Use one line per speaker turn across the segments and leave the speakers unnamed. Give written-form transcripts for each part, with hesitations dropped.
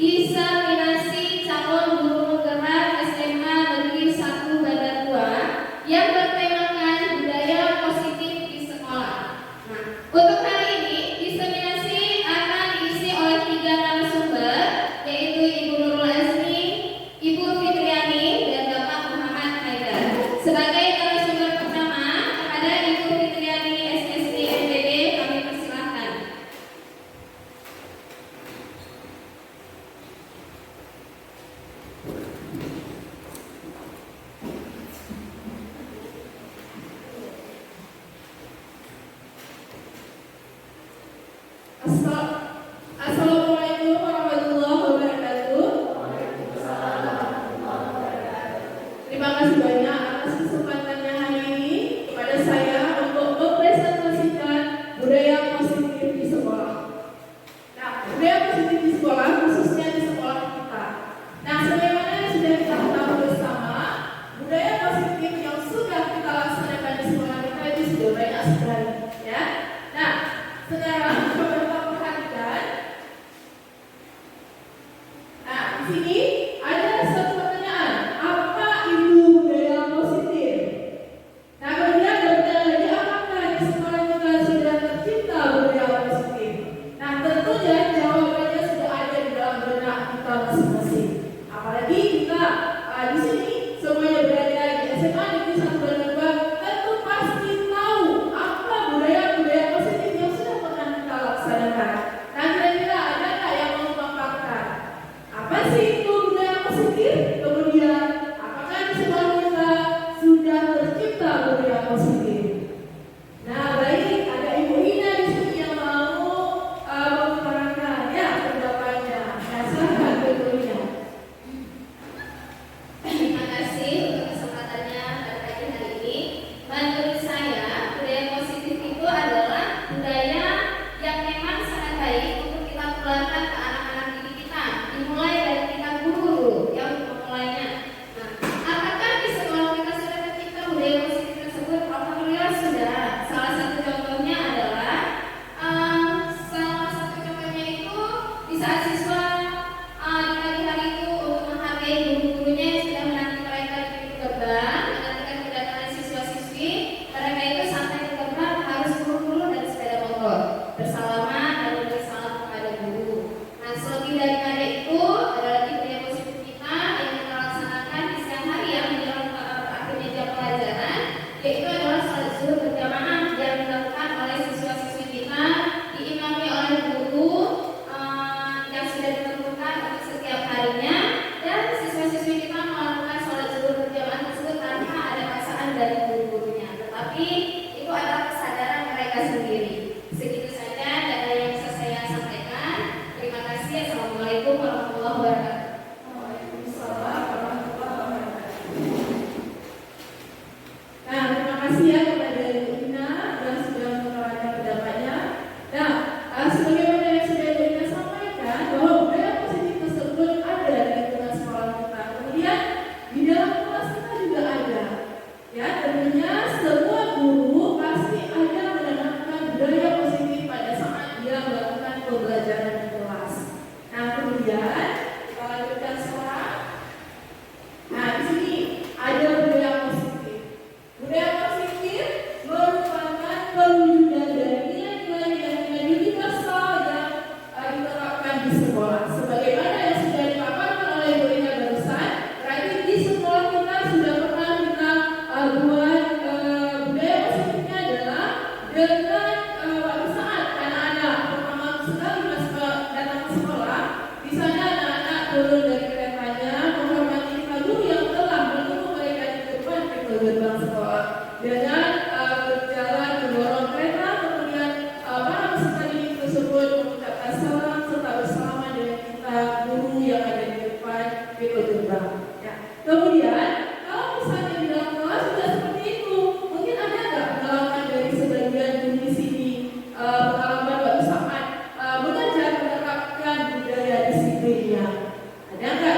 diseminasi calon guru penggerak SMA Negeri 1 Bandar Tua yang bertemakan budaya positif di sekolah. Nah, untuk hari ini diseminasi akan diisi oleh 3 narasumber, yaitu Ibu Nurul Azmi, Ibu Fitriani, dan Bapak Muhammad Haidar. Sebagai narasumber pertama, kepada Ibu Fitriani SSD MPD kami persilahkan.
Assalamualaikum warahmatullahi wabarakatuh. Terima kasih banyak atas kesempatannya hari ini kepada saya untuk mempresentasikan budaya positif di sekolah. Nah, budaya positif di sekolah khususnya di sekolah kita. Nah, sebagaimana yang sudah kita ketahui bersama, budaya positif yang sudah kita laksanakan di sekolah kita itu sudah banyak sekali, ya. Nah, sekarang coba perhatikan. Nah, di sini ada satu pertanyaan, apa itu budaya positif? Nah, kemudian ada pertanyaan lagi, apakah di sekolah kita sudah tercipta budaya positif? Nah, tentunya jawabannya sudah ada di dalam benak kita masing-masing. Apalagi kita di sini semuanya berada di SMA Negeri 1 Bandar Tua, tentu pasti tahu apa budaya-budaya positif yang sudah pernah kita laksanakan. Nah, kira-kira ada nggak yang mau memaparkan? Apa sih itu budaya positif? Kemudian, apakah di sekolah kita sudah tercipta budaya positif? Nah, baik, ada Ibu Ina di sini yang mau mengutarakan ya pendapatnya. Nah, silakan Ibu Ina.
Terima kasih untuk kesempatannya pada pagi hari ini. Menurut saya, budaya positif itu adalah budaya yang memang sangat baik untuk kita tularkan ke anak-anak didik kita, dimulai dari kita guru yang memulainya. Nah, apakah di sekolah kita sudah tercipta budaya positif tersebut? Alhamdulillah sudah. Salah satu contohnya adalah itu di saat siswa di pagi hari itu untuk menghargai guru-gurunya yang sudah menanti mereka di pintu gerbang, menantikan kedatangan siswa-siswi. Mereka itu sampai di gerbang harus turun dari sepeda motor, bersalaman dan memberi salam kepada guru. Nah, selebih daripada itu ada lagi budaya positif kita yang kita laksanakan di siang hari yang menjelang berakhirnya jam pelajaran, yaitu adalah sholat zuhur berjamaah yang dilakukan oleh siswa-siswi kita, diimami oleh guru yang sudah ditentukan untuk setiap harinya, dan siswa-siswi kita melakukan sholat zuhur berjamaah tersebut tanpa ada paksaan dari guru-gurunya, tetapi itu adalah kesadaran mereka sendiri. Segitu saja data yang bisa saya sampaikan. Terima kasih. Assalamualaikum warahmatullahi wabarakatuh.
Waalaikumsalam warahmatullahi wabarakatuh. Nah, terima kasih ya kepada Ibu Ina yang sudah mengutarakan pendapatnya. Nah, sebagaimana yang sudah Ibu Ina sampaikan bahwa budaya positif tersebut ada di lingkungan sekolah kita. Kemudian di dalam kelas kita juga ada. Ya, tentunya semua guru pasti ada menanamkan budaya positif pada saat dia melakukan pembelajaran di kelas. Nah, kemudian kita lanjutkan sekarang. Nah, di sini ada budaya positif. Budaya positif merupakan perwujudan dari nilai-nilai dan nilai universal yang diterapkan di sekolah. Sebagaimana yang sudah dipaparkan oleh Ibu Ina barusan, berarti di sekolah kita sudah pernah kita buat budaya positifnya adalah dengan waktu saat anak-anak pertama sekali datang ke sekolah, di sana anak-anak turun dari keretanya menghormati pak guru yang telah menunggu mereka di depan pintu gerbang sekolah dengan berjalan mendorong kereta. Kemudian para peserta didik tersebut mengucapkan salam serta bersalaman dengan kita guru yang ada di depan pintu gerbang. Ya. Kemudian kalau misalnya di dalam kelas sudah seperti itu, mungkin ada nggak pengalaman dari sebagian guru di sini, pengalaman waktu saat mengajar menerapkan budaya disiplinnya? Ada nggak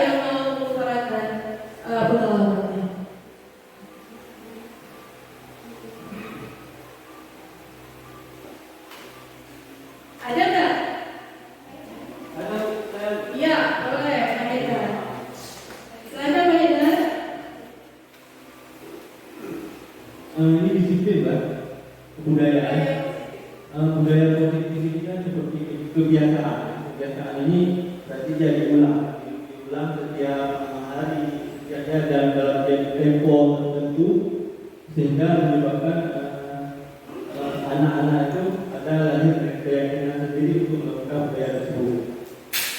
ini disiplin Pak, kebudayaan. Budaya positif ini kan seperti kebiasaan ini berarti jadi diulang setiap hari, setiap dalam tempo tertentu, sehingga menyebabkan anak-anak itu ada lahir keyakinan sendiri untuk melakukan budaya tersebut.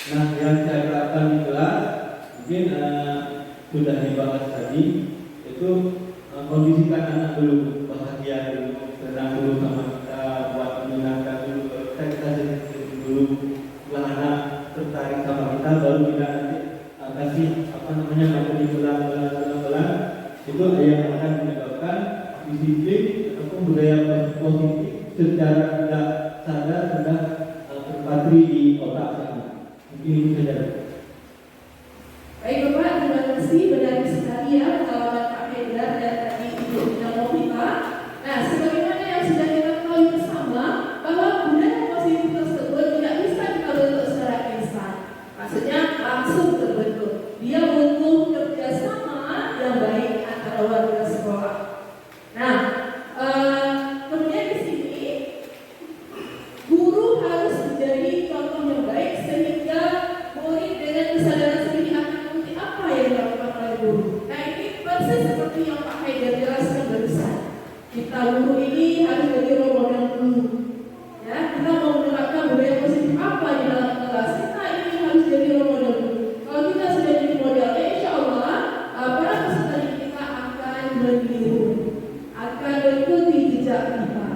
Nah, yang saya terapkan di kelas mungkin sudah dibahas tadi, itu kondisikan anak dulu, bahagia dulu, tenang dulu sama kita, buat menyenangkan dulu, kita dulu, setelah anak tertarik sama kita, baru kita nanti kasih materi pelan-pelan, itu yang akan menyebabkan disiplin ataupun budaya positif secara tidak sadar sudah terpatri di otak sana. Mungkin itu saja.
Baik Bapak, terima kasih, benar sekali ya pengalaman Pak Hendra dan tadi Ibu Novita. Nah, sebagaimana yang sudah kita ketahui bersama bahwa budaya positif tersebut tidak bisa kita bentuk secara instan. Maksudnya langsung terbentuk. Dia butuh kerjasama yang baik antara warga sekolah. Nah, kemudian di sini guru harus menjadi contoh yang baik sehingga murid dengan kesadaran sendiri akan mengerti apa yang dilakukan oleh guru. Nah, ini persis seperti yang Pak Haidar jelaskan barusan. Kita guru ini harus jadi role model dulu. Ya, kita mau menerapkan budaya positif apa di dalam kelas? Kita ini harus jadi role model dulu. Kalau kita sudah jadi model, insya Allah para peserta didik kita akan meniru, akan mengikuti jejak kita.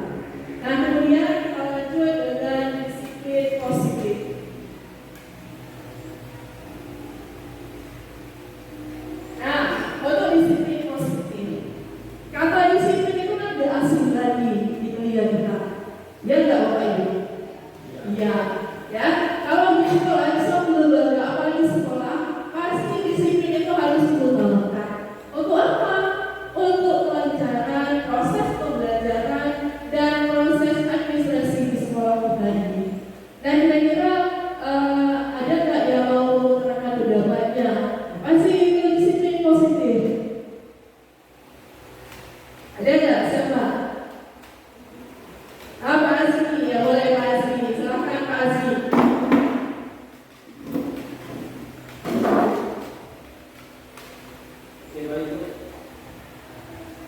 Nah, kemudian kita lanjut dengan disiplin positif. Nah, untuk disiplin positif, kata disiplin itu kan gak asing lagi di dunia kita. Ya enggak Bapak Ibu? Iya. Ya, kalau begitu langsung lembaga apalagi sekolah, pasti disiplin itu harus diutamakan. Untuk apa? Untuk kelancaran proses pembelajaran dan proses administrasi di sekolah kita ini. Dan kira-kira ada nggak yang mau menerangkan pendapatnya? Pasti itu disiplin positif. Ada nggak? Siapa? Pak Azmi, ya boleh Pak Azmi. Silakan Pak Azmi.
Oke, baik.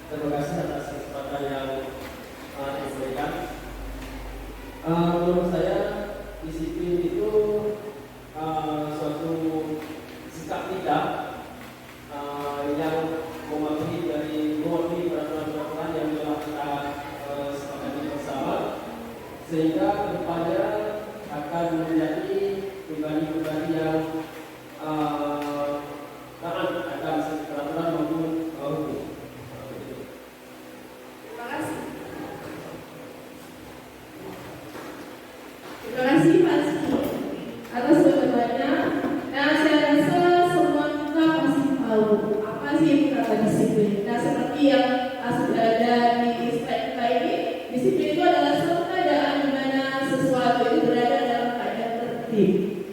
Terima kasih atas kesempatan yang diberikan. Menurut saya disiplin itu suatu sikap kita yang mematuhi peraturan-peraturan yang telah kita sepakati bersama, sehingga kedepannya akan menjadi pribadi-pribadi yang taat akan peraturan maupun hukum.
Terima kasih. Terima kasih Pak Azmi atas jawabannya. Nah, saya rasa semua kita pasti tahu apa sih kata disiplin. Nah, seperti yang sudah ada di slide kita ini, disiplin itu adalah suatu keadaan di mana sesuatu itu berada dalam keadaan tertib,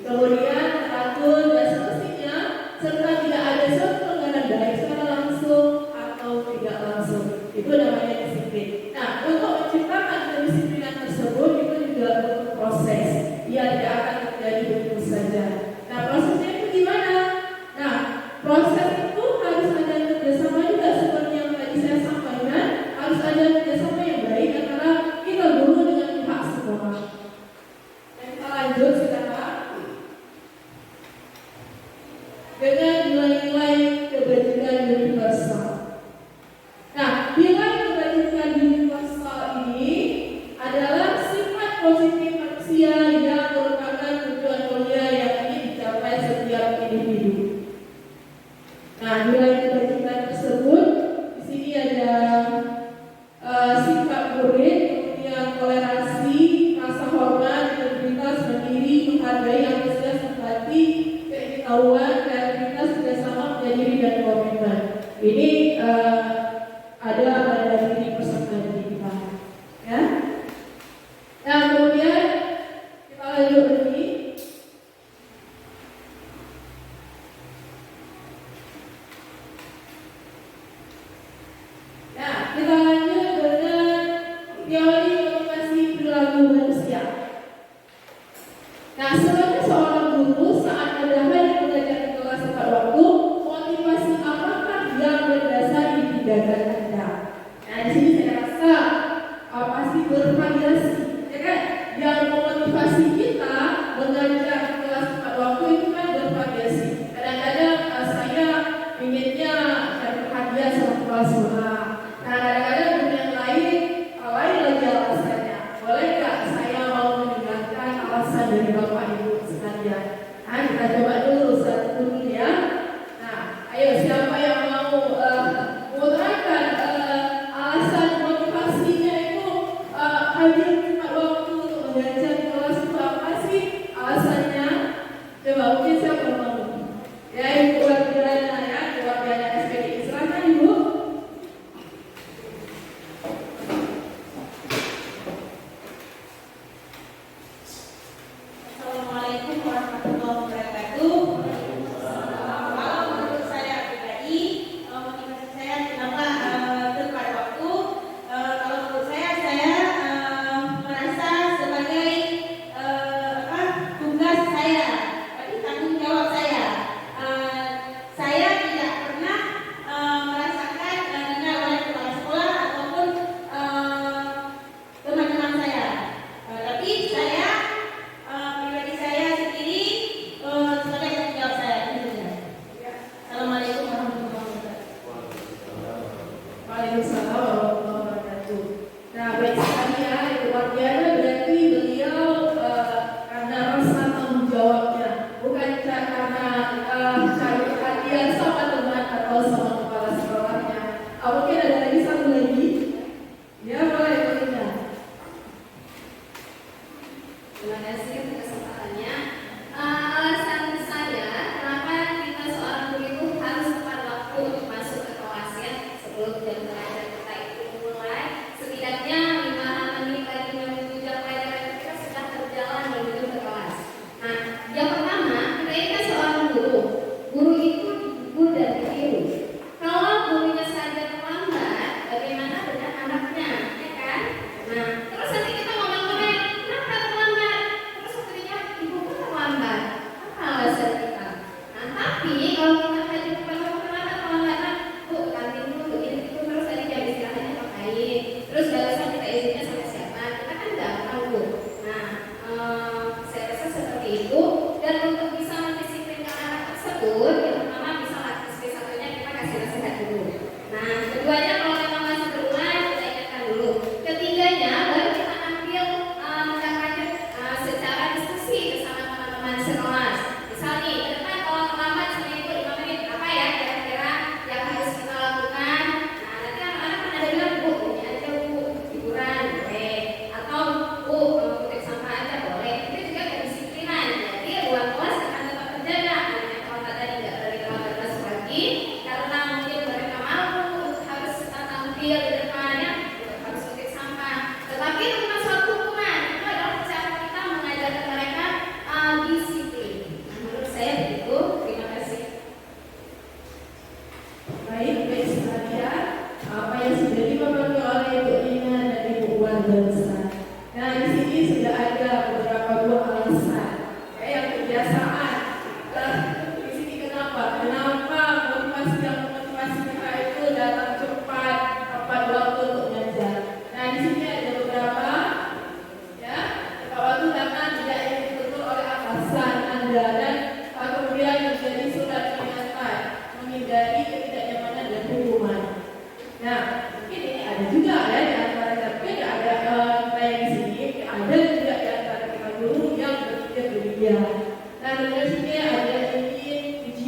kemudian teratur dan semestinya, serta tidak ada suatu pelanggaran baik secara langsung atau tidak langsung. Itu namanya disiplin. Nah, untuk menciptakan kedisiplinan tersebut itu juga butuh proses. Ia tidak akan terjadi begitu saja. Nah, prosesnya itu gimana? Nah, proses itu harus ada kerjasama juga seperti yang tadi saya sampaikan. Harus ada kerjasama yang baik antara kita guru dengan pihak sekolah. Dan kita lanjut sekarang dengan nilai-nilai kebajikan universal. Nah, nilai kebajikan universal ini adalah sifat positif manusia yang merupakan tujuan mulia yang ingin dicapai setiap individu. Nah, nilai kebajikan tersebut di sini ada sikap murid, kemudian toleransi, rasa hormat, integritas, mandiri, menghargai, antusias, empati, ketahuan, kreativitas, kerjasama, menjadi dan komitmen. Ini ada pada diri peserta didik kita. Ya. Nah, kemudian kita lanjut lagi. Nah, kita lanjut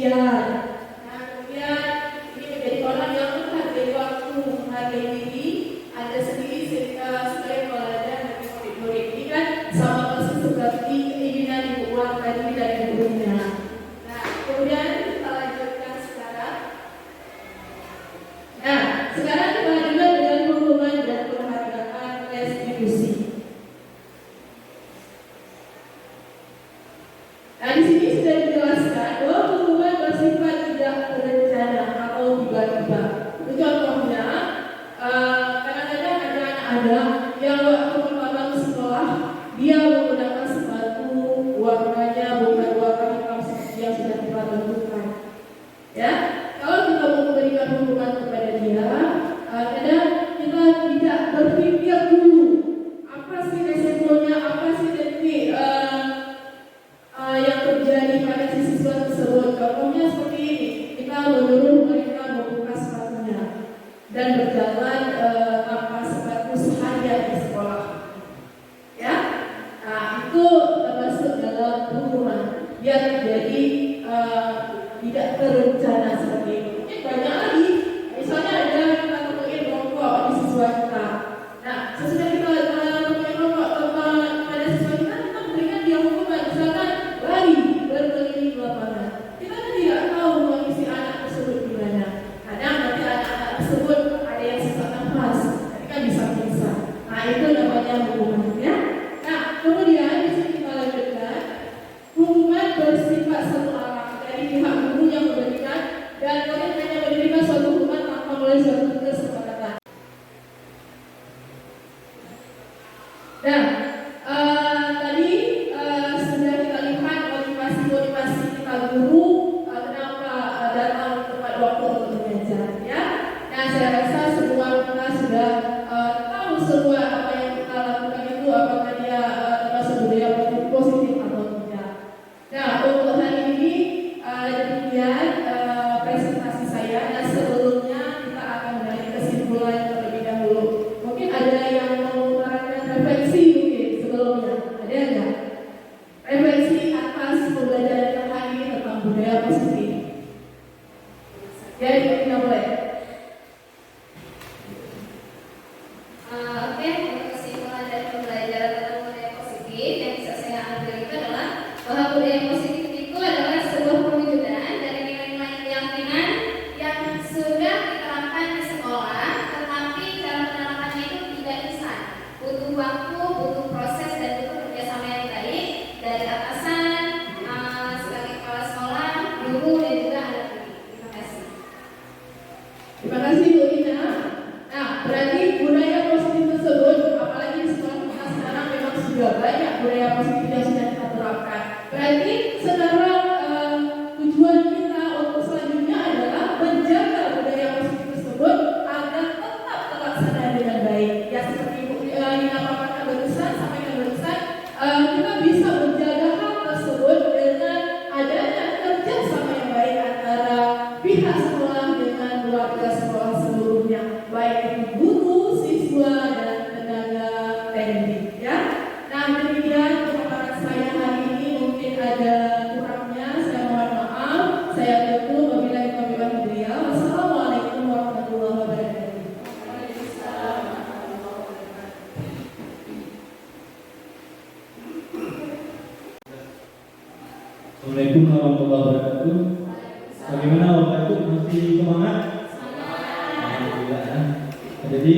ujian. Nah, kemudian ini menjadi orang yang menghargai waktu, menghargai diri, ada sendiri sebagai pelajaran bagi murid-murid. Ini kan sama persis seperti keinginan ibu Wan tadi dari gurunya. Nah, kemudian kita lanjutkan sekarang. Nah, sekarang kita lanjutkan dengan pengumuman dan penghargaan restitusi. Nah, di sini sudah dijelaskan bahwa pengumuman bersifat tidak berencana atau tiba-tiba. Itu contohnya, kadang-kadang ada anak-anak yang waktu pertama ke sekolah dia menggunakan sepatu warnanya bukan warna hitam seperti yang sudah kita tentukan. Ya, kalau kita mau memberikan hukuman kepada dia, kadang kita tidak berpikir dulu apa sih resikonya, apa sih nanti yang terjadi pada si siswa tersebut. Contohnya seperti ini, kita menyuruh mereka membuka sepatunya dan berjalan tanpa sepatu seharian di sekolah. Ya, nah itu termasuk dalam hukuman yang terjadi tidak terencana seperti itu. Mungkin banyak lagi, misalnya ada kita temuin rokok di siswa kita. Nah, sesudah kita temuin rokok pada siswa kita memberikan dia hukuman, misalkan lari berkeliling lapangan. Kita kan tidak tahu kondisi anak tersebut gimana. Kadang nanti anak-anak tersebut ada yang sesak nafas, nanti kan bisa pingsan. Nah, itu namanya hukuman, ya. Nah, kemudian di sini kita lanjutkan hukuman bersifat satu arah dari pihak guru yang memberikan dan murid hanya menerima suatu hukuman tanpa melalui suatu kesepakatan. Nah, tadi sudah kita lihat motivasi kita guru kenapa datang tepat waktu untuk mengajar, ya. Nah, saya rasa semua kita sudah tahu semua apa yang kita lakukan itu apakah dia termasuk budaya positif atau tidak. Nah, untuk hari ini demikian presentasi saya. Dan sebelumnya kita akan menarik kesimpulan terlebih dahulu. Mungkin ada yang mau mengutarakan refleksi mungkin sebelumnya. Ada nggak? Refleksi atas pembelajaran yang hari ini tentang budaya positif. Jadi kita boleh.
Oke, untuk kesimpulan dari pembelajaran tentang budaya positif yang bisa saya ambil itu adalah bahwa budaya positif itu adalah sebuah perwujudan dari nilai-nilai keyakinan yang sudah diterapkan di sekolah, tetapi cara penerapannya itu tidak instan. Butuh waktu, butuh proses, dan butuh kerjasama yang baik dari atasan, sebagai kepala sekolah, guru, dan juga anak didik. Terima kasih.
Terima kasih Bu Ina. Nah, berarti budaya positif tersebut, apalagi di sekolah kita sekarang memang sudah banyak budaya positif yang sudah kita terapkan. Berarti sekarang tujuan kita untuk selanjutnya adalah menjaga budaya positif tersebut agar tetap terlaksana dengan baik. Ya, seperti Bu Ina paparkan barusan, sampaikan barusan, kita bisa menjaga hal tersebut dengan adanya kerjasama yang baik antara pihak sekolah dengan keluarga sekolah seluruhnya, baik itu guru, siswa, dan tenaga teknik, ya. Nah, demikian pemaparan saya hari ini. Mungkin ada kurangnya, saya mohon maaf. Saya tutup wabillahi taufiq wal hidayah. Wassalamualaikum warahmatullahi wabarakatuh.
Assalamualaikum warahmatullahi wabarakatuh. Bagaimana Bapak Ibu, masih semangat? Alhamdulillah, ya. Jadi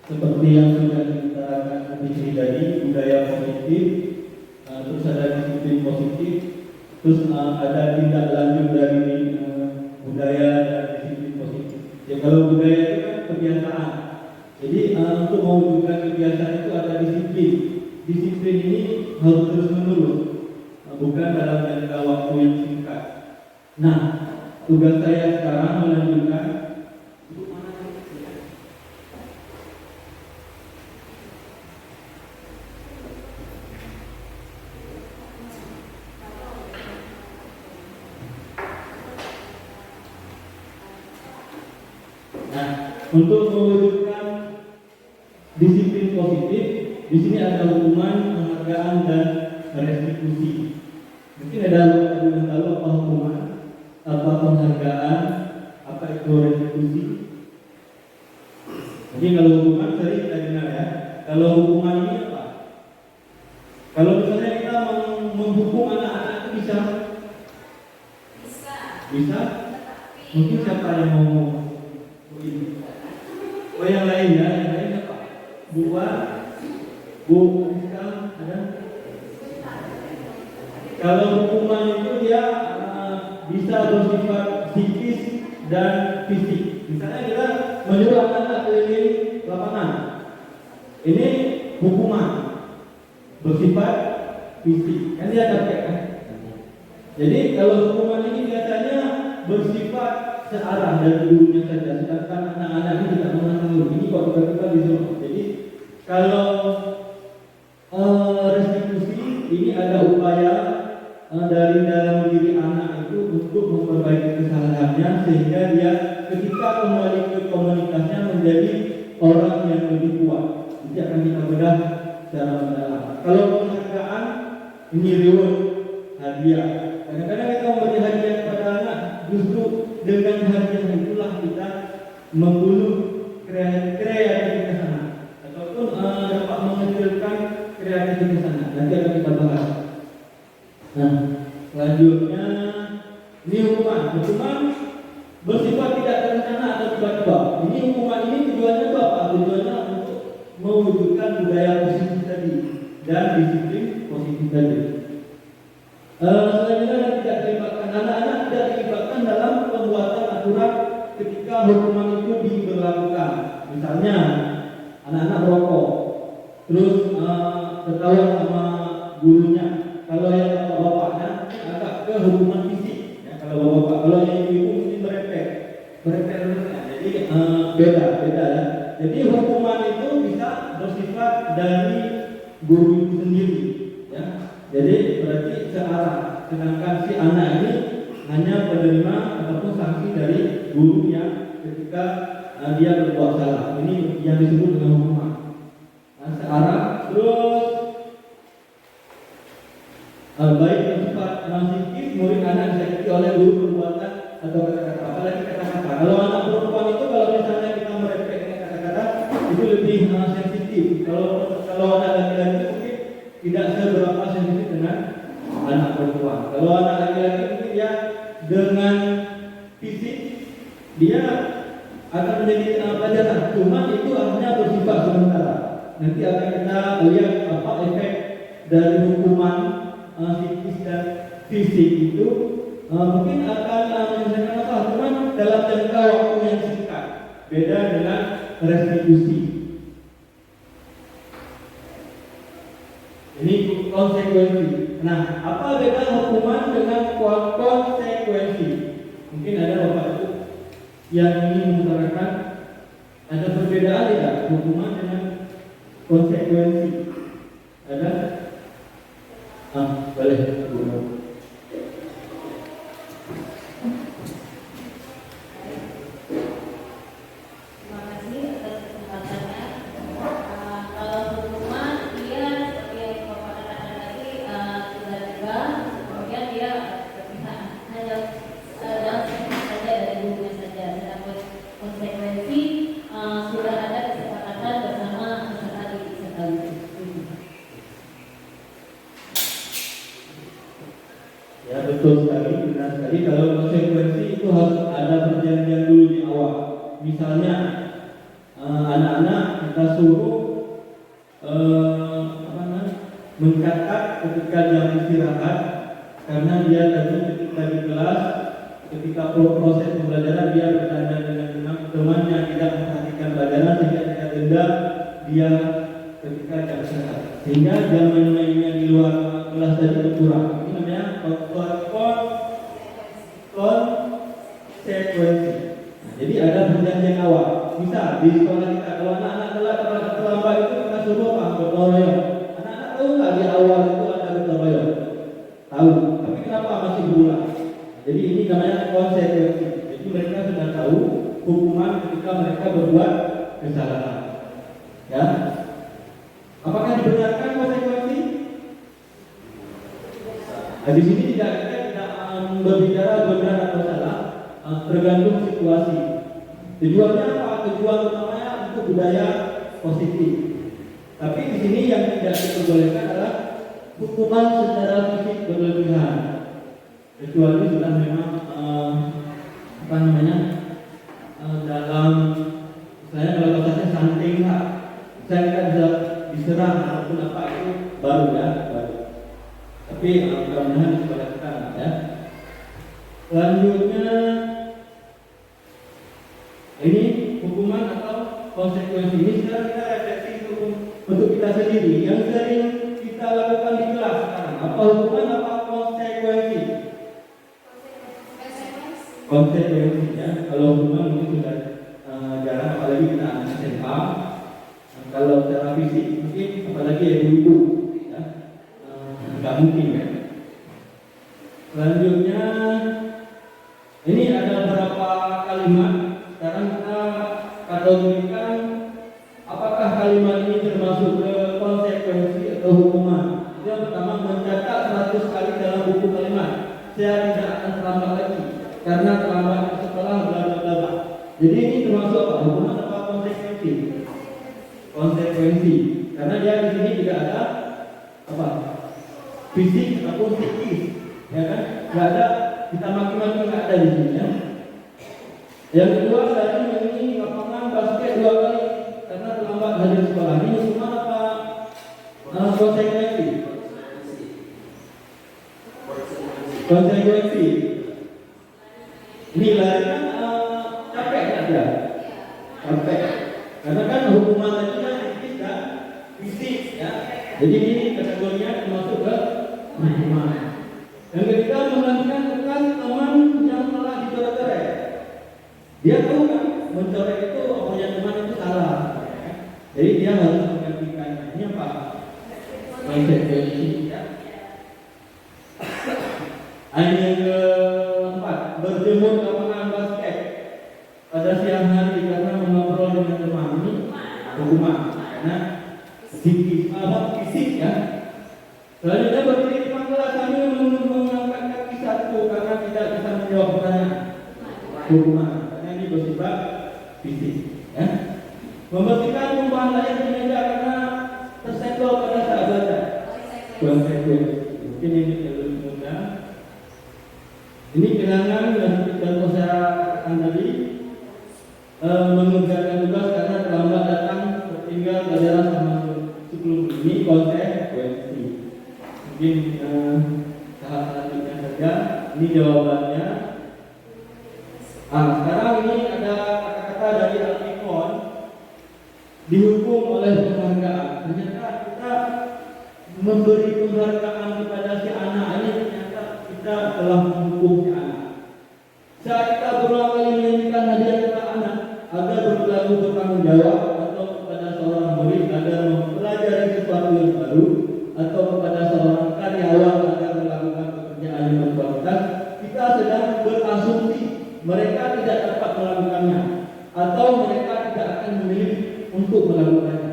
seperti yang sudah kita akan di sini tadi, budaya positif, terus ada disiplin positif, terus ada tindak lanjut dari budaya dan disiplin positif. Ya, kalau budaya itu kan kebiasaan. Jadi untuk mewujudkan kebiasaan itu ada disiplin. Disiplin ini harus terus menerus, bukan dalam jangka waktu yang singkat. Nah, tugas saya sekarang melanjutkan. Nah, untuk mewujudkan disiplin positif, di sini ada hukuman, penghargaan, dan restitusi. Mungkin ada yang tahu apa hukuman? penghargaan, apa itu restitusi. Jadi kalau hukuman sering kita dengar ya. Kalau hukuman ini apa? Kalau misalnya kita menghukum anak-anak itu bisa? Bisa? Mungkin siapa yang mau ngomong? Oh yang lain ya, yang lain apa? Bu Rizka ada? Kalau hukuman itu dia bisa bersifat psikis dan fisik. Misalnya kita menyuruh anak-anak keliling lapangan. Ini hukuman bersifat fisik. Kan dia capek kan? Jadi kalau hukuman ini biasanya bersifat searah dari gurunya saja, sedangkan anak-anak ini tidak mengetahui. Ini kok tiba-tiba disuruh. Jadi kalau restitusi ini ada upaya dari dalam diri anak itu untuk memperbaiki kesalahannya sehingga dia ketika kembali ke komunitasnya menjadi orang yang lebih kuat. Nanti akan kita bedah secara mendalam. Kalau penghargaan ini reward, hadiah. Kadang-kadang kita memberi hadiah kepada anak, justru dengan hadiah itulah kita membunuh kreativitas anak ataupun dapat mengecilkan kreativitas anak. Nanti akan kita bahas. Nah, selanjutnya ini hukuman bersifat tidak terencana atau tiba-tiba. Ini hukuman ini tujuannya itu apa? Tujuannya untuk mewujudkan budaya positif tadi dan disiplin positif tadi. Selanjutnya tidak dilibatkan anak-anak, tidak dilibatkan dalam pembuatan aturan ketika hukuman itu diberlakukan. Misalnya anak-anak merokok, terus ketahuan sama gurunya. Kalau yang bapak-bapaknya agak ke hukuman fisik. Ya, kalau bapak, kalau yang ibu mungkin merepek. Jadi beda ya. Jadi hukuman itu bisa bersifat dari guru itu sendiri. Ya. Jadi berarti searah. Sedangkan si anak ini hanya penerima ataupun sanksi dari guru yang ketika dia berbuat salah. Ini yang disebut dengan hukuman. Nah, searah. Terus baik bersifat psikis, murid anak disakiti oleh guru perbuatan atau kata-kata. Apalagi kata-kata. Kalau anak perempuan itu kalau misalnya kita merepek dengan kata-kata itu lebih sensitif. Kalau anak laki-laki mungkin tidak seberapa sensitif dengan anak perempuan. Kalau anak laki-laki mungkin dia dengan fisik dia akan menjadi pelajaran. Cuma itu hanya bersifat sementara. Nanti akan kita lihat apa efek dari hukuman psikis dan fisik itu mungkin akan menyelesaikan apa, cuman dalam jangka waktu yang singkat. Beda dengan restitusi. Ini konsekuensi. Nah, apa beda hukuman dengan konsekuensi? Mungkin ada bapak itu yang ingin mengutarakan ada perbedaan tidak hukuman dengan konsekuensi? Ada? Boleh.
Terima kasih atas kesempatannya. Kalau hukuman dia seperti yang Bapak katakan tadi tiba-tiba, kemudian dia berpihak hanya dalam saja dari gurunya saja. Sedangkan konsekuensi sudah ada kesepakatan bersama peserta didik sekaligus.
Ya betul sekali, benar sekali. Kalau konsekuensi itu harus ada perjanjian dulu di awal. Misalnya anak-anak kita suruh mencatat ketika jam istirahat, karena dia tadi ketika di kelas, ketika proses pembelajaran dia bercanda dengan temannya, tidak memperhatikan pelajaran sehingga kita denda dia ketika jam istirahat. Sehingga jam main-mainnya di luar kelas tadi berkurang. Ini namanya konsekuensi. Nah, jadi ada perjanjian awal. Bisa di sekolah kita kalau anak-anak terlambat itu kita suruh apa? Gotong royong. Anak-anak tahu nggak di awal itu ada gotong royong? Tahu. Tapi kenapa masih berulang? Jadi ini namanya konsekuensi. Jadi mereka sudah tahu hukuman ketika mereka berbuat kesalahan. Ya. Apakah dibenarkan konsekuensi? Nah, di sini kita tidak berbicara benar atau salah, tergantung situasi. Tujuannya apa? Tujuan utamanya untuk budaya positif. Tapi di sini yang tidak diperbolehkan adalah hukuman secara fisik berlebihan, kecuali sudah memang dalam saya kalau bahasanya santing lah, saya tidak bisa diserang ataupun apa itu baru ya baru. Tapi mudah-mudahan diperbolehkan ya. Selanjutnya ini hukuman atau konsekuensi. Ini sekarang kita refleksi untuk kita sendiri yang sering kita lakukan di kelas sekarang. Apa hukuman, apa konsekuensi? Konsekuensi ya. Kalau hukuman mungkin sudah jarang, apalagi kita anak SMA. Kalau secara fisik mungkin apalagi ibu-ibu ya, nggak mungkin ya. Selanjutnya ini ada beberapa kalimat. Sekarang kita kategorikan apakah kalimat ini termasuk ke konsekuensi atau hukuman. Yang pertama, mencatat 100 kali dalam buku kalimat. Saya tidak akan terlambat lagi karena terlambat setelah bla bla bla. Jadi ini termasuk apa? Hukuman apa konsekuensi? Konsekuensi. Karena dia di sini tidak ada apa? Fisik ataupun psikis, ya kan? Tidak ada kita maki-maki, nggak ada di sini ya. Yang kedua, tadi ini lapangan basket 2 kali karena terlambat hadir sekolah. Ini semua apa? Konsekuensi. Konsekuensi. Ini lari kan capek nggak dia? Capek. Karena kan hukuman tadi kan fisik kan, fisik ya. Jadi ini kategorinya termasuk ke hukuman. Yang ketiga, menggantikan bekas teman yang telah dicoret-coret. Dia tahu kan mencoret itu punya teman itu salah. Jadi dia harus menggantikannya. Ini apa? Konsekuensi. Yang keempat, berjemur di lapangan basket pada siang hari karena mengobrol dengan teman. Ini hukuman karena fisik ya. Selanjutnya berdiri di kelas sambil mengangkat kaki satu karena tidak bisa menjawab pertanyaan. Hukuman karena ini bersifat fisik ya. Membersihkan tumpahan air di meja karena tersenggol pada saat belajar. Konsekuensi. Mungkin ini lebih mudah. Ini kenangan yang contoh saya katakan tadi, mengerjakan tugas karena terlambat datang, tertinggal pelajaran sama sebelum ini. Konsekuensi. Mungkin tahap selanjutnya saja. Ini jawabannya. Sekarang ini ada kata-kata dari Al-Ikhwan, dihukum oleh penghargaan. Ternyata kita memberi penghargaan kepada si anak ini, ternyata kita telah menghukum si anak. Saat kita berulang kali menyanyikan hadiah kepada anak agar berlaku bertanggung jawab, atau kepada seorang murid agar mempelajari sesuatu yang baru, atau kepada seorang karyawan agar melakukan pekerjaan yang berkualitas, kita sedang berasumsi mereka tidak dapat melakukannya, atau mereka tidak akan memilih untuk melakukannya.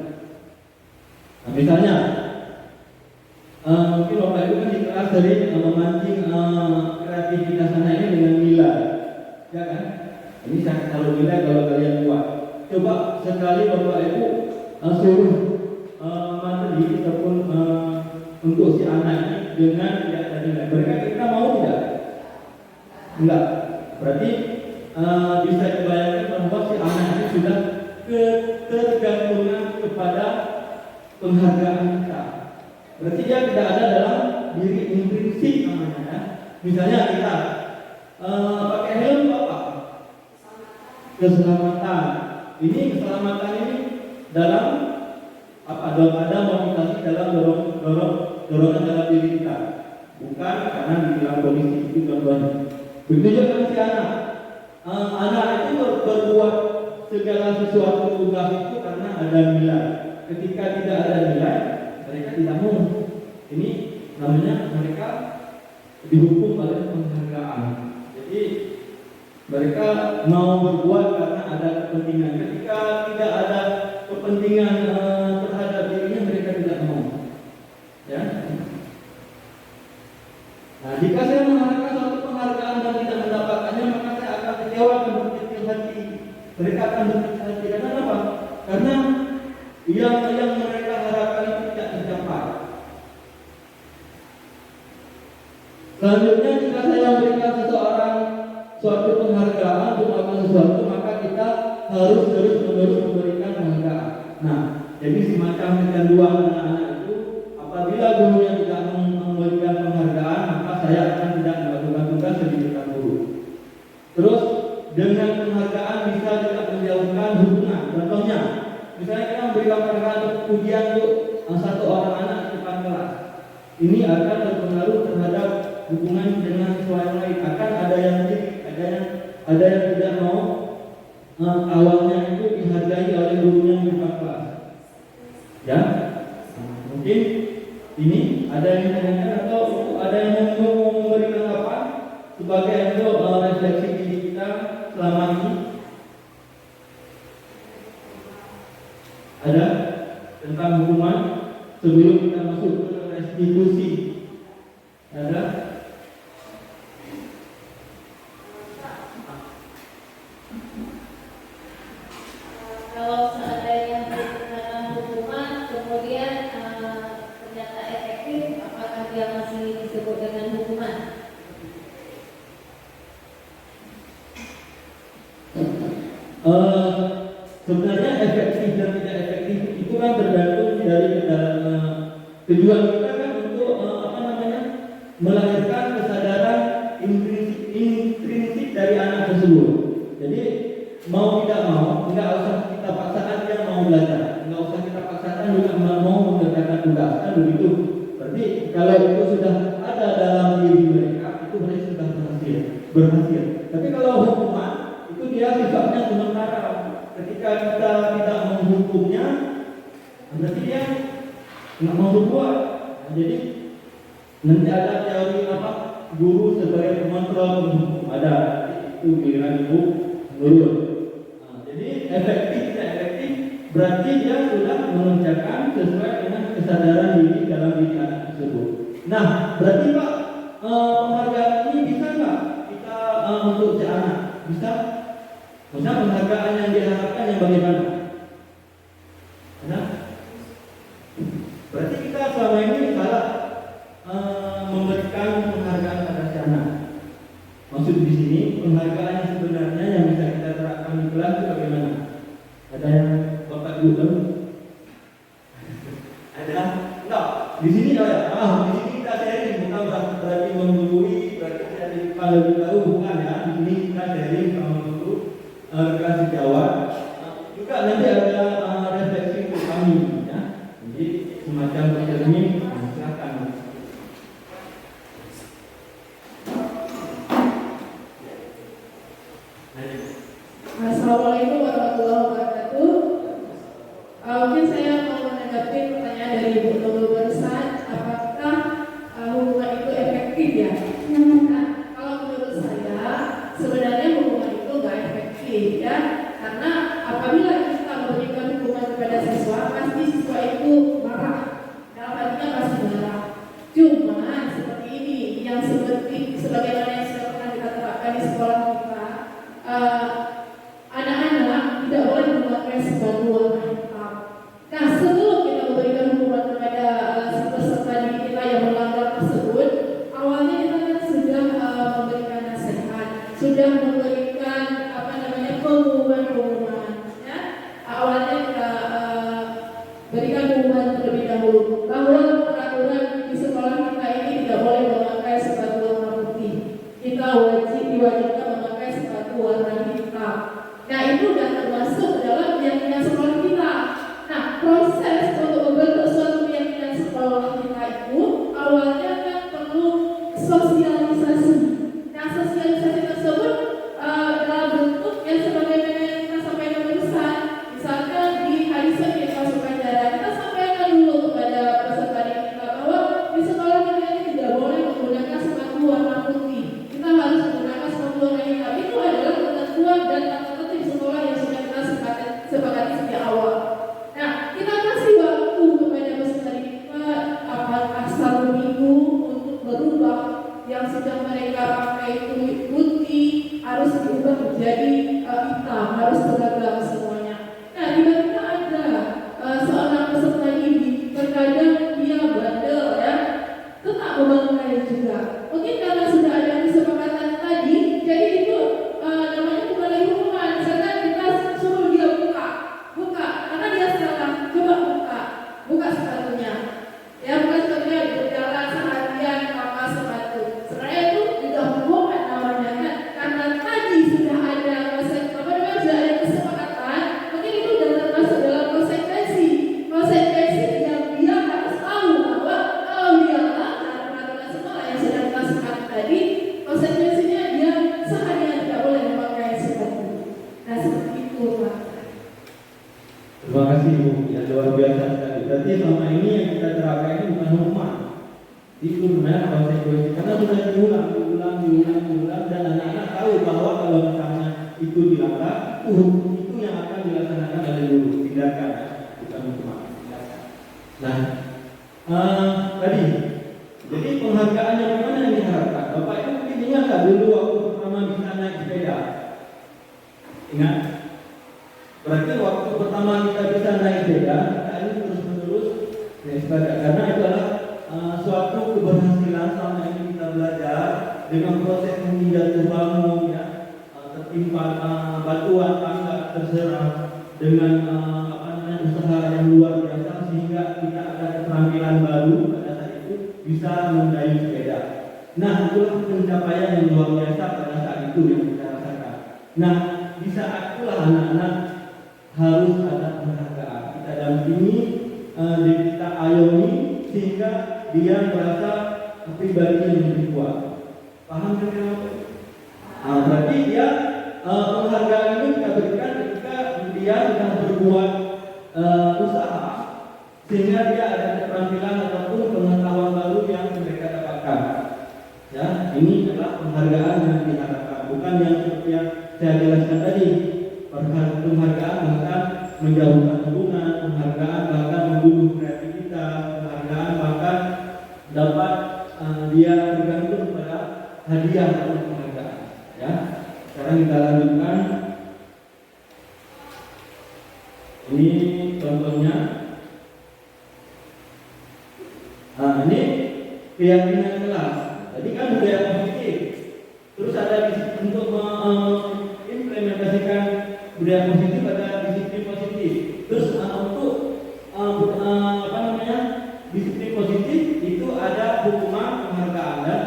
Nah, misalnya, mungkin Bapak Ibu kan di kelas sering memancing kreativitas anak ini dengan nilai, ya kan? Ini saya kalau nilai kalau kalian buat, coba sekali Bapak Ibu suruh materi ataupun untuk si anak ini dengan tidak ada nilai. Mereka kita mau tidak? Enggak. Berarti bisa dibayangkan bahwa si anak ini sudah ketergantungan kepada penghargaan kita. Berarti dia tidak ada dalam diri intrinsik namanya ya. Misalnya kita pakai helm apa? Keselamatan. Ini keselamatan ini dalam apa? Ada motivasi dalam dorongan dalam diri kita. Bukan karena dibilang polisi itu contohnya. Begitu juga si anak. Anak itu berbuat segala sesuatu tugas itu karena ada nilai. Ketika tidak ada nilai, mereka tidak mau. Ini namanya mereka dihukum oleh penghargaan. Jadi mereka mau berbuat karena ada kepentingan. Ketika tidak ada kepentingan terhadap dirinya, mereka tidak mau. Ya. Nah, jika saya mengharapkan suatu penghargaan dan tidak mendapatkannya, maka saya akan akan berpikiran apa? Karena yang mereka harapkan itu tidak tercapai. Selanjutnya, jika saya memberikan seseorang suatu penghargaan untuk melakukan sesuatu, maka kita harus terus-menerus memberikan penghargaan. Nah, jadi semacam kecanduan anak-anak itu, apabila gurunya tidak memberikan penghargaan, maka saya akan tidak melakukan tugas pendidikan guru. Terus dengan penghargaan bisa juga menjauhkan hubungan. Contohnya, misalnya kita memberikan penghargaan untuk ujian untuk satu orang anak di depan kelas, ini akan berpengaruh terhadap hubungan dengan siswa yang lain. Akan ada yang tidak mau awalnya itu dihargai oleh gurunya di depan kelas. Ya, mungkin ini ada yang ditanyakan atau ada yang mau memberikan apa sebagai untuk refleksi diri kita selama ini. Ada tentang hukuman sebelum kita masuk ke restitusi. Ada?
Kalau seandainya dikenakan hukuman kemudian ternyata efektif, apakah dia masih disebut dengan hukuman?
Sebenarnya efektif dan tidak efektif itu kan tergantung dari tujuan kita kan untuk melahirkan kesadaran intrinsik dari anak tersebut. Jadi mau tidak mau, nggak usah kita paksakan dia mau belajar, nggak usah kita paksakan juga mau mengerjakan tugas, kan begitu. Berarti kalau itu sudah ada dalam diri mereka, itu berarti sudah berhasil. Tapi kalau hukuman itu dia sifatnya sementara. Ketika kita tidak menghukumnya, berarti dia nggak mau berbuat. Nah, jadi nanti ada teori guru sebagai pengontrol penghukum, ada itu giliran ibu menurun. Jadi efektif tidak efektif berarti dia sudah mengerjakan sesuai dengan kesadaran diri dalam diri anak tersebut. Nah, berarti Pak, penghargaan ini bisa nggak kita untuk si anak? Bisa? Bisa penghargaan yang diharapkan yang bagaimana? Nah, berarti kita selama ini salah memberikan penghargaan pada si anak. Maksud di sini penghargaan yang sebenarnya yang bisa kita terapkan di kelas itu bagaimana? Ada yang Bapak Ibu tahu? Ada? Enggak. Di sini ada. Di sini kita sharing, bukan berarti menggurui, berarti sharing kalau lebih tahu bukan ya. Di sini kita sharing sama guru kasih jawab. Juga nanti ada refleksi untuk kami ya. Jadi semacam cermin, silakan.
Assalamualaikum warahmatullahi wabarakatuh. Mungkin saya mau menanggapi pertanyaan dari Ibu Nurul barusan, apakah hukuman itu efektif ya? Nah, kalau menurut saya sebenarnya hukuman itu nggak efektif ya, karena apabila kita memberikan hukuman kepada siswa, pasti siswa itu marah, dalam artinya pasti marah. Cuma seperti ini, yang seperti sebagaimana yang sudah pernah kita terapkan di sekolah kita. Anak-anak tidak boleh memakai sepatu warna hitam. Nah, sebelum kita memberikan hukuman kepada peserta didik kita yang melanggar tersebut, awalnya kita kan sudah memberikan nasihat, sudah memberikan pengumuman, ya. Awalnya kita berikan pengumuman terlebih dahulu bahwa peraturan di sekolah kita ini tidak boleh memakai sepatu warna putih. Kita diwajibkan memakai sepatu warna hitam. Nah, itu sudah termasuk dalam keyakinan sekolah kita. Nah, proses untuk membentuk suatu keyakinan sekolah kita itu awalnya kan perlu sosialisasi. Nah, sosialisasi tersebut dalam bentuk yang sebagaimana yang kita sampaikan barusan. Misalkan di hari Senin pas upacara, kita sampaikan dulu kepada peserta didik kita bahwa di sekolah kita ini tidak boleh menggunakan sepatu warna putih. Kita harus menggunakan sepatu warna hitam. Itu adalah ketentuan dan sekolah yang sudah kita sepakati sejak awal. Nah, kita kasih waktu kepada peserta didik kita apakah 1 minggu untuk berubah yang sudah mereka pakai kulit putih harus diubah menjadi hitam, harus seragam.
Terima kasih Bu, ya luar biasa sekali. Berarti selama ini yang kita terapkan ini bukan hukuman, itu benar konsekuensi. Karena sudah diulang dan anak-anak tahu bahwa kalau misalnya itu dilanggar, hukum itu yang akan dilaksanakan oleh guru, tindakan, bukan hukuman. Nah, tadi, jadi penghargaan yang mana yang diharapkan? Bapak Ibu mungkin ingat tak dulu waktu pertama bisa naik sepeda? Ingat? Berarti waktu pertama kita bisa naik sepeda, kita ini terus-menerus naik sepeda. Karena itu adalah suatu keberhasilan selama ini kita belajar dengan proses menginjak bangun, ya, tertimpa batuan tangga terserah dengan usaha yang luar biasa sehingga kita ada keterampilan baru pada saat itu bisa mendayung sepeda. Nah, itulah pencapaian yang luar biasa pada saat itu yang kita rasakan. Nah, di saat itulah anak-anak harus ada penghargaan. Kita dampingi, kita ayomi sehingga dia merasa pribadi yang lebih kuat. Paham kan? Berarti dia penghargaan ini kita berikan ketika dia sedang berbuat usaha sehingga dia ada keterampilan ataupun pengetahuan baru yang mereka dapatkan. Ya, ini adalah penghargaan yang diharapkan, bukan yang seperti yang saya jelaskan tadi. Penghargaan bahkan menjauhkan hubungan, penghargaan bahkan membunuh kreativitas, penghargaan bahkan dapat dia bergantung pada hadiah atau penghargaan. Ya, sekarang kita lanjutkan. Ini contohnya. Ini keyakinan kelas. Tadi kan budaya positif. Terus ada untuk mengimplementasikan budaya positif ada disiplin positif. Terus untuk disiplin positif itu ada hukuman, penghargaan, dan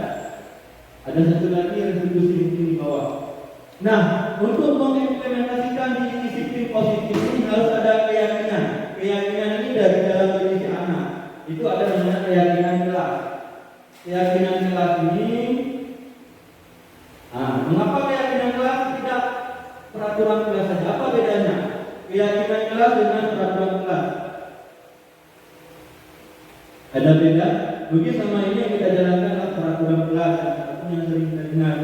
ada satu lagi retribusi di bawah. Nah, untuk mengimplementasikan disiplin positif ini harus ada keyakinan. Keyakinan ini dari dalam diri si anak. Itu ada namanya keyakinan kelas. Keyakinan kelas ini, mengapa keyakinan kelas tidak peraturan kelas saja? Apa bedanya keyakinan kelas dengan peraturan kelas? Ada beda? Mungkin sama ini yang kita jalankan adalah peraturan kelas ataupun yang sering kita dengar.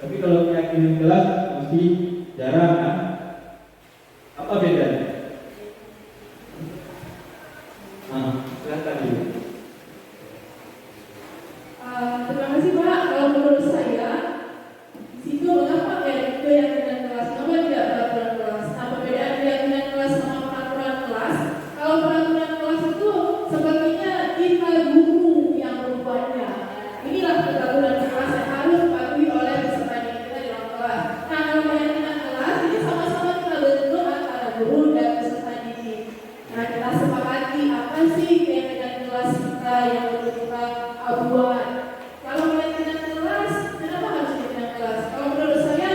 Tapi kalau keyakinan kelas masih jarang kan? Apa bedanya? Silakan dulu.
Terima kasih Pak. Kalau menurut saya, situ mengapa keyakinan kelas, kenapa tidak peraturan kelas? Nah, perbedaan keyakinan kelas sama peraturan kelas. Kalau peraturan kelas itu sepertinya kita guru yang membuatnya. Inilah peraturan kelas yang harus dipatuhi oleh peserta didik kita di dalam kelas. Nah, kalau keyakinan kelas ini sama-sama kita bentuk antara guru dan peserta didik. Nah, kita sepakati apa sih keyakinan kelas kita yang perlu kita buat. Kalau keyakinan kelas, kenapa harus keyakinan kelas? Kalau menurut saya,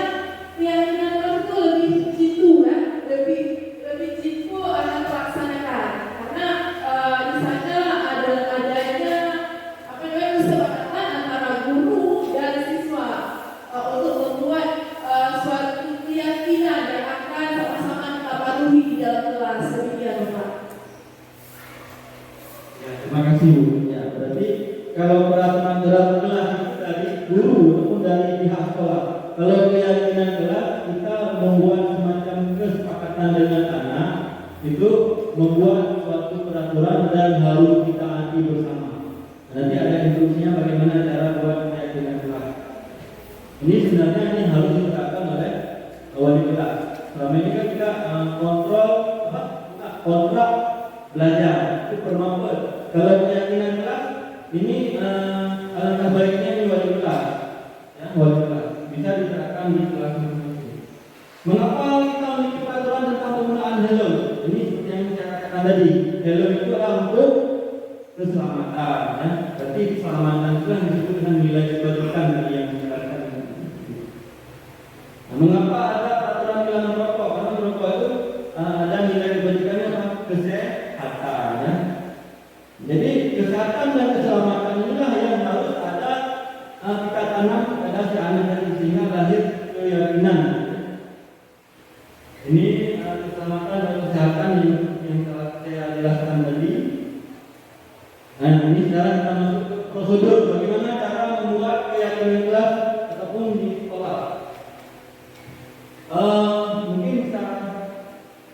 keyakinan kelas itu lebih jitu, ya, lebih jitu akan terlaksanakan. Karena di sana adanya kesepakatan antara guru dan siswa untuk membuat suatu keyakinan yang akan sama-sama kita patuhi di dalam kelas. Demikian, Pak.
Ya, terima kasih Bu. Ya, berarti kalau peraturan dalam kelas itu dari guru ataupun dari pihak sekolah. Kalau keyakinan kelas kita membuat semacam kesepakatan dengan anak, itu membuat suatu peraturan dan harus kita taati bersama. Nanti ada instruksinya bagaimana cara buat keyakinan kelas. Ini sebenarnya ini harus dilakukan oleh wali kelas. Selama ini kan kita kontrak belajar itu permapuan. Kalau keyakinan kelas ini alangkah baiknya di wali kelas, ya, wali kelas bisa diterapkan di kelas masing-masing. Mengapa kita memiliki peraturan tentang penggunaan helm? Ini seperti yang saya katakan tadi, helm itu adalah untuk keselamatan, ya. Berarti keselamatan itu yang disebut dengan nilai kebajikan dari yang dijelaskan. Nah, mengapa ada peraturan dilarang merokok? Karena merokok itu ada nilai kebajikannya sama kesehatan, ya. Jadi kesehatan dan keselamatan inilah yang harus ada kita tanam kepada si anak tadi sehingga lahir keyakinan. Ini keselamatan dan kesehatan yang kita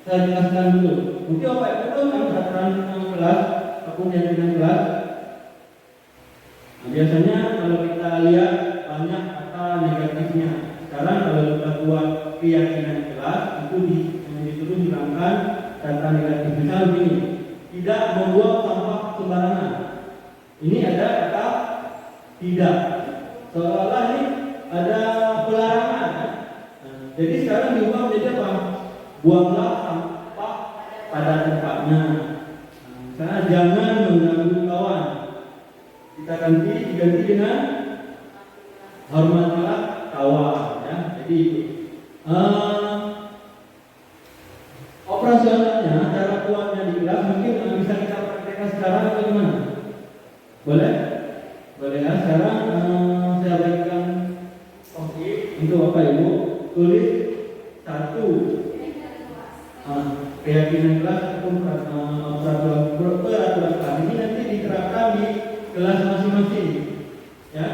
saya jelaskan dulu. Mungkin Bapak Ibu tahu kan peraturan kelas ataupun keyakinan kelas. Nah, biasanya kalau kita lihat banyak kata negatifnya. Sekarang kalau kita buat keyakinan kelas itu disuruh hilangkan kata negatif. Misal begini, tidak membuang sampah sembarangan. Ini ada kata tidak. Seolah-olah ini ada pelarangan. Nah, jadi sekarang diubah menjadi apa? Buanglah sampah pada tempatnya. Nah, misalnya jangan mengganggu kawan. Kita diganti dengan hormatilah kawan. Ya, jadi operasionalnya, cara buatnya di kelas mungkin bisa kita praktekkan sekarang atau gimana? Boleh? Boleh ya. Sekarang saya berikan untuk Bapak Ibu tulis satu keyakinan kelas ataupun peraturan kelas ini nanti diterapkan di kelas masing-masing. Ya.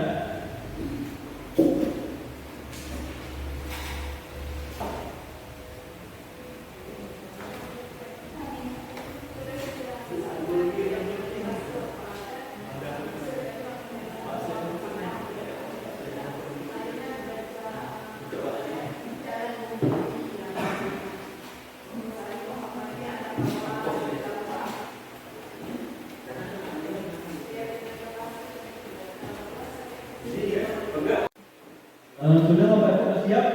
Sudah Bapak Ibu siap?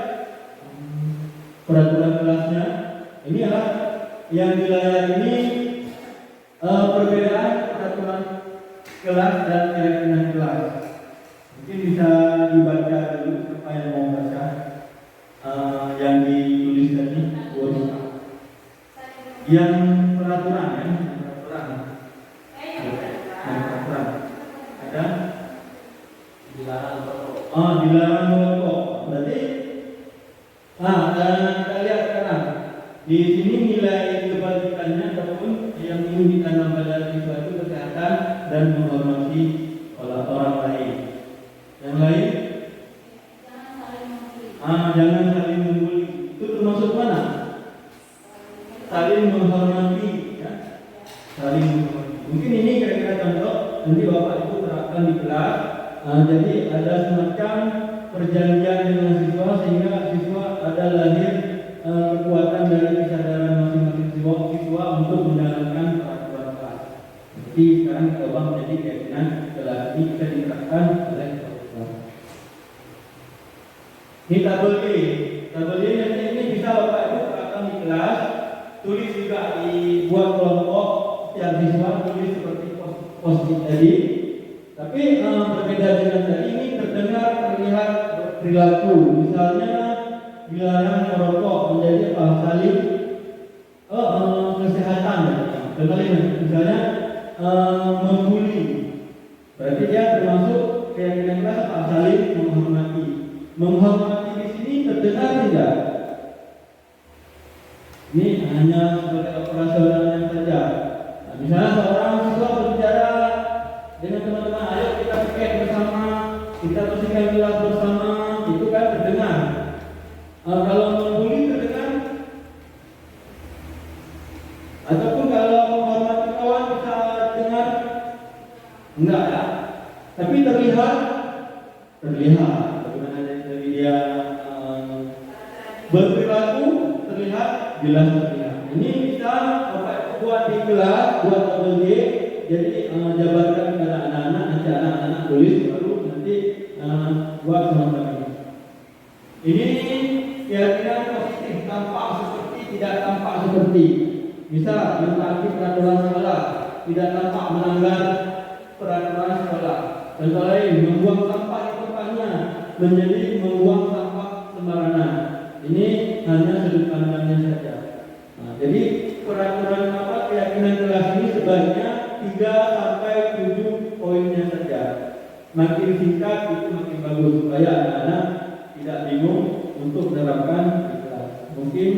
Peraturan kelasnya ini adalah yang di layar ini perbedaan peraturan kelas dan keyakinan kelas. Mungkin bisa dibaca dulu siapa yang mau baca yang ditulis tadi. Yang peraturan ya, peraturan. Ada? Dilarang merokok. Berarti kita lihat sekarang di sini nilai kebalikannya ataupun yang ingin ditanam pada siswa itu kesehatan dan menghormati orang lain. Yang lain? Jangan saling membuli. Itu termasuk mana? Saling menghormati, ya. Saling menghormati. Mungkin ini kira-kira contoh nanti Bapak Ibu terapkan di kelas. Jadi ada semacam perjanjian dengan siswa sehingga siswa ada lahir kekuatan dari kesadaran masing-masing siswa untuk menjalankan peraturan kelas. Jadi sekarang coba menjadi keyakinan kelas ini bisa diterapkan oleh siswa. Ini tabel D. Tabel D nanti ini bisa Bapak Ibu terapkan di kelas. Tulis juga dibuat kelompok setiap siswa tulis seperti post-it tadi. Tapi berbeda dengan tadi ini terlihat perilaku. Misalnya dilarang merokok menjadi saling kesehatan. Contohnya misalnya membuli. Berarti dia termasuk keyakinan kelas saling menghormati. Menghormati di sini terdengar tidak? Ini hanya sebagai operasionalnya saja. Nah, misalnya seorang siswa berbicara dengan teman-teman, ayo kita pikir bersama, kita bersihkan kelas bersama, itu kan terdengar. Kalau membuli terdengar, ataupun kalau menghormati kawan bisa dengar, enggak ya? Tapi terlihat bagaimana dari dia berperilaku terlihat jelas terlihat. Ini bisa Bapak buat di kelas, buat tabel D. Jadi jabarkan kepada anak-anak, nanti anak-anak tulis baru nanti buat semacam ini. Ini keyakinan positif, tampak seperti, tidak tampak seperti. Misal mentaati peraturan sekolah, tidak tampak melanggar peraturan sekolah. Contoh lain, membuang sampah di tempatnya menjadi membuang sampah sembarangan. Ini hanya sudut pandangnya saja. Nah, jadi peraturan keyakinan kelas ini sebaiknya 3 sampai 7 poinnya saja. Makin singkat itu makin bagus supaya anak-anak tidak bingung untuk menerapkan di kelas. Mungkin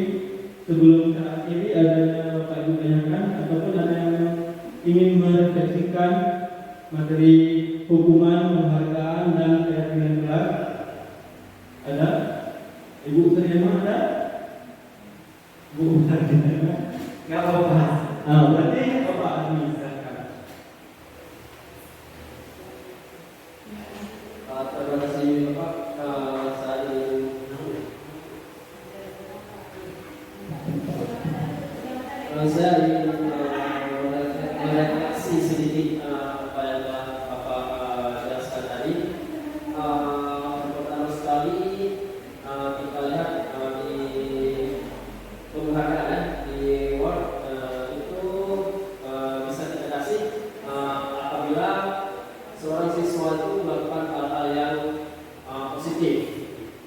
sebelum saya akhiri ada Bapak Ibu tanyakan ataupun ada yang ingin merefleksikan materi hukuman, penghargaan dan keyakinan kelas. Ada? Ibu Sri Emma ada? bukan nggak apa-apa. Berarti Bapak Admi silakan.
Terima kasih Bapak. Saya ingin merefleksi sedikit apa yang Bapak jelaskan tadi. Pertama sekali kita lihat di penghargaan di Word itu bisa kita kasih apabila seorang siswa itu melakukan hal-hal yang positif.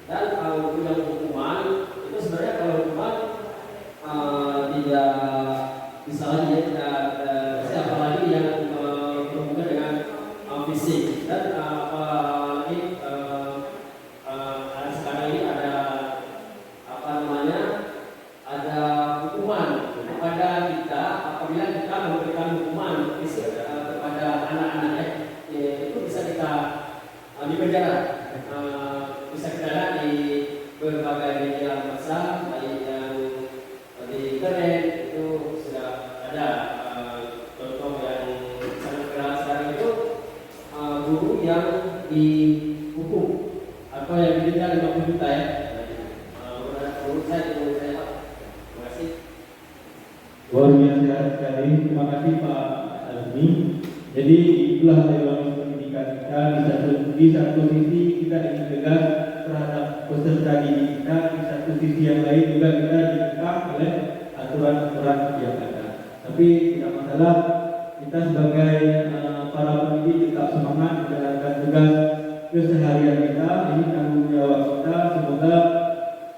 Dan kalau yang hukuman itu sebenarnya kalau hukuman tidak misalnya dia siapa lagi yang berhubungan dengan fisik dan apalagi sekarang ini ada apa namanya ada hukuman kepada kita apabila kita memberikan hukuman fisik kepada anak-anak itu bisa kita dipenjara, bisa kita lihat di berbagai media massa baik yang di internet itu sudah ada contoh yang sangat keras sekarang itu guru yang dihukum atau yang didenda 50 juta ya. Menurut saya itu saya Pak. Terima kasih.
Luar biasa sekali, terima kasih Pak Admi. Jadi itulah evaluasi pendidikan kita. Di satu sisi kita ingin tegas terhadap peserta didik kita, di satu sisi yang lain juga kita dikekang oleh aturan-aturan yang ada. Tapi tidak masalah, kita sebagai para pendidik tetap semangat menjalankan tugas keseharian kita. Ini tanggung jawab kita. Semoga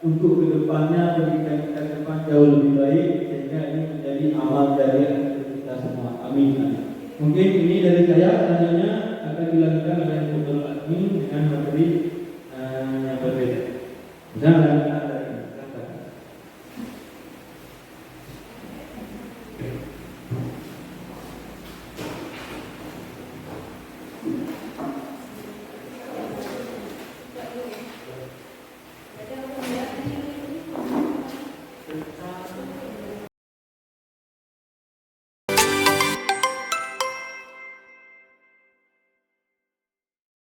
untuk kedepannya pendidikan kita ke depan jauh lebih baik sehingga ini menjadi amal jariah untuk kita semua. Amin. Mungkin ini dari saya. Selanjutnya akan dilanjutkan oleh Dr. Admi dengan materi yang berbeda. Misalnya